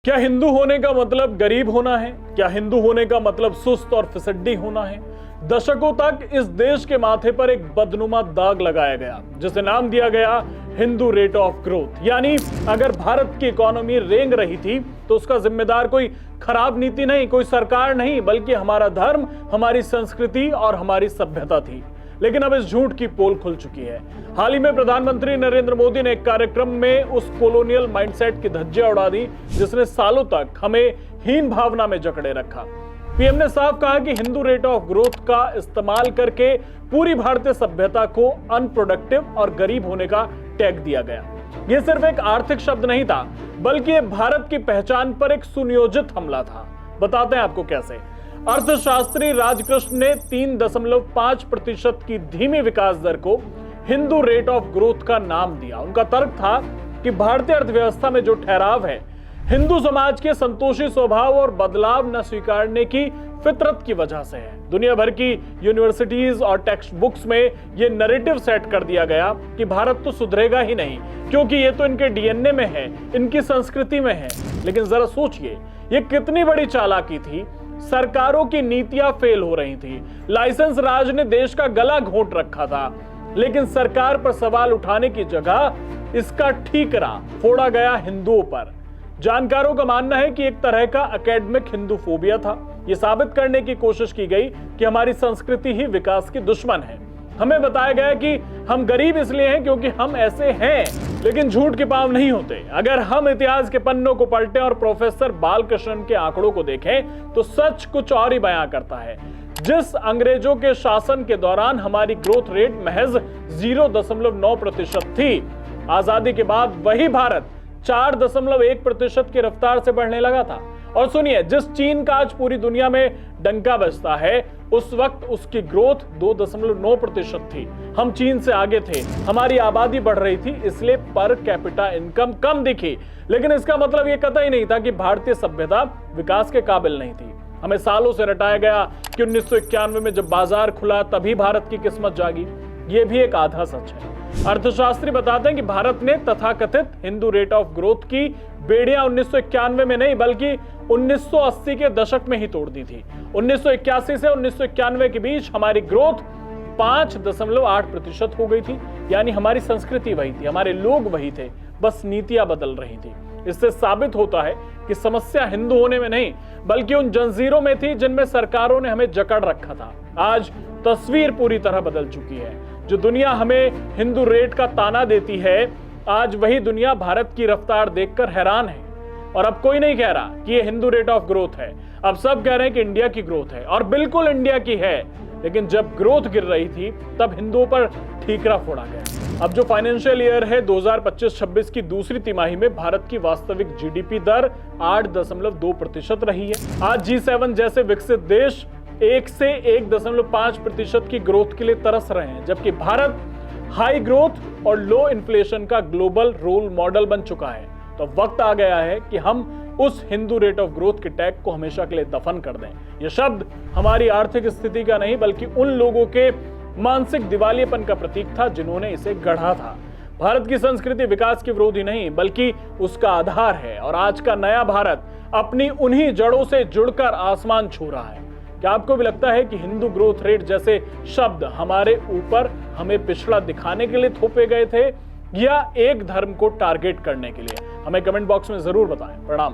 क्या हिंदू होने का मतलब गरीब होना है? क्या हिंदू होने का मतलब सुस्त और फिसड्डी होना है? दशकों तक इस देश के माथे पर एक बदनुमा दाग लगाया गया जिसे नाम दिया गया हिंदू रेट ऑफ ग्रोथ। यानी अगर भारत की इकोनॉमी रेंग रही थी तो उसका जिम्मेदार कोई खराब नीति नहीं, कोई सरकार नहीं, बल्कि हमारा धर्म, हमारी संस्कृति और हमारी सभ्यता थी। लेकिन अब इस झूठ की पोल खुल चुकी है। हाल ही में प्रधानमंत्री नरेंद्र मोदी ने एक कार्यक्रम में उस कॉलोनियल माइंडसेट की धज्जियां उड़ा दी जिसने सालों तक हमें हीन भावना में जकड़े रखा। पीएम ने साफ कहा कि हिंदू रेट ऑफ ग्रोथ का इस्तेमाल करके पूरी भारतीय सभ्यता को अनप्रोडक्टिव और गरीब होने का टैग दिया गया। यह सिर्फ एक आर्थिक शब्द नहीं था, बल्कि यह भारत की पहचान पर एक सुनियोजित हमला था। बताते हैं आपको कैसे। अर्थशास्त्री राजकृष्ण ने 3.5% की धीमी विकास दर को हिंदू रेट ऑफ ग्रोथ का नाम दिया। उनका तर्क था कि भारतीय अर्थव्यवस्था में जो ठहराव है हिंदू समाज के संतोषी स्वभाव और बदलाव न स्वीकारने की फितरत की वजह से है। दुनिया भर की यूनिवर्सिटीज और टेक्स्ट बुक्स में यह नैरेटिव सेट कर दिया गया कि भारत तो सुधरेगा ही नहीं क्योंकि ये तो इनके डीएनए में है, इनकी संस्कृति में है। लेकिन जरा सोचिए, ये कितनी बड़ी चालाकी थी। सरकारों की नीतियां फेल हो रही थी, लाइसेंस राज ने देश का गला घोंट रखा था, लेकिन सरकार पर सवाल उठाने की जगह इसका ठीकरा फोड़ा गया हिंदुओं पर। जानकारों का मानना है कि एक तरह का एकेडमिक हिंदू फोबिया था। यह साबित करने की कोशिश की गई कि हमारी संस्कृति ही विकास की दुश्मन है। हमें बताया गया कि हम गरीब इसलिए हैं क्योंकि हम ऐसे हैं, लेकिन झूठ के पांव नहीं होते। अगर हम इतिहास के पन्नों को पलटें और प्रोफेसर बालकृष्णन के आंकड़ों को देखें तो सच कुछ और ही बयां करता है। जिस अंग्रेजों के शासन के दौरान हमारी ग्रोथ रेट महज 0.9% थी, आजादी के बाद वही भारत 4.1% की रफ्तार से बढ़ने लगा था। और सुनिए, जिस चीन का आज पूरी दुनिया में डंका बजता है, उस वक्त उसकी ग्रोथ 2.9% थी। हम चीन से आगे थे, हमारी आबादी बढ़ रही थी, इसलिए पर कैपिटा इनकम कम दिखी। लेकिन इसका मतलब यह कतई नहीं था कि भारतीय सभ्यता विकास के काबिल नहीं थी। हमें सालों से रटाया गया कि 1991 में जब बाजार खुला तभी भारत की किस्मत जागी। यह भी एक आधा सच है। अर्थशास्त्री बताते हैं कि भारत ने तथाकथित हिंदू रेट ऑफ ग्रोथ की बेड़ियां 1991 में नहीं बल्कि 1980 के दशक में ही तोड़ दी थी। 1981 से 1991 के बीच हमारी ग्रोथ 5.8% हो गई थी। यानी हमारी संस्कृति वही थी, हमारे लोग वही थे, बस नीतियां बदल रही थी। इससे साबित होता है कि समस्या हिंदू होने में नहीं बल्कि उन जंजीरों में थी जिनमें सरकारों ने हमें जकड़ रखा था। आज तस्वीर पूरी तरह बदल चुकी है। जो दुनिया हमें हिंदू रेट का ताना देती है, आज वही दुनिया भारत की रफ्तार देखकर हैरान है। और अब कोई नहीं कह रहा कि ये हिंदू रेट ऑफ ग्रोथ है, अब सब कह रहे हैं कि इंडिया की ग्रोथ है। और बिल्कुल इंडिया की है, लेकिन जब ग्रोथ गिर रही थी तब हिंदुओं पर ठीकरा फोड़ा गया। अब जो फाइनेंशियल ईयर है 2025-26 की दूसरी तिमाही में भारत की वास्तविक जीडीपी दर 8.2% रही है। आज G7 जैसे विकसित देश 1 से 1.5% की ग्रोथ के लिए तरस रहे हैं, जबकि भारत हाई ग्रोथ और लो इन्फ्लेशन का ग्लोबल रोल मॉडल बन चुका है। तो वक्त आ गया है कि हम उस हिंदू रेट ऑफ ग्रोथ के टैग को हमेशा के लिए दफन कर दें। यह शब्द हमारी आर्थिक स्थिति का नहीं बल्कि उन लोगों के मानसिक दिवालियेपन का प्रतीक था जिन्होंने इसे गढ़ा था। भारत की संस्कृति विकास की विरोधी नहीं बल्कि उसका आधार है, और आज का नया भारत अपनी उन्हीं जड़ों से जुड़कर आसमान छू रहा है। क्या आपको भी लगता है कि हिंदू ग्रोथ रेट जैसे शब्द हमारे ऊपर हमें पिछड़ा दिखाने के लिए थोपे गए थे, या एक धर्म को टारगेट करने के लिए? हमें कमेंट बॉक्स में जरूर बताएं। प्रणाम।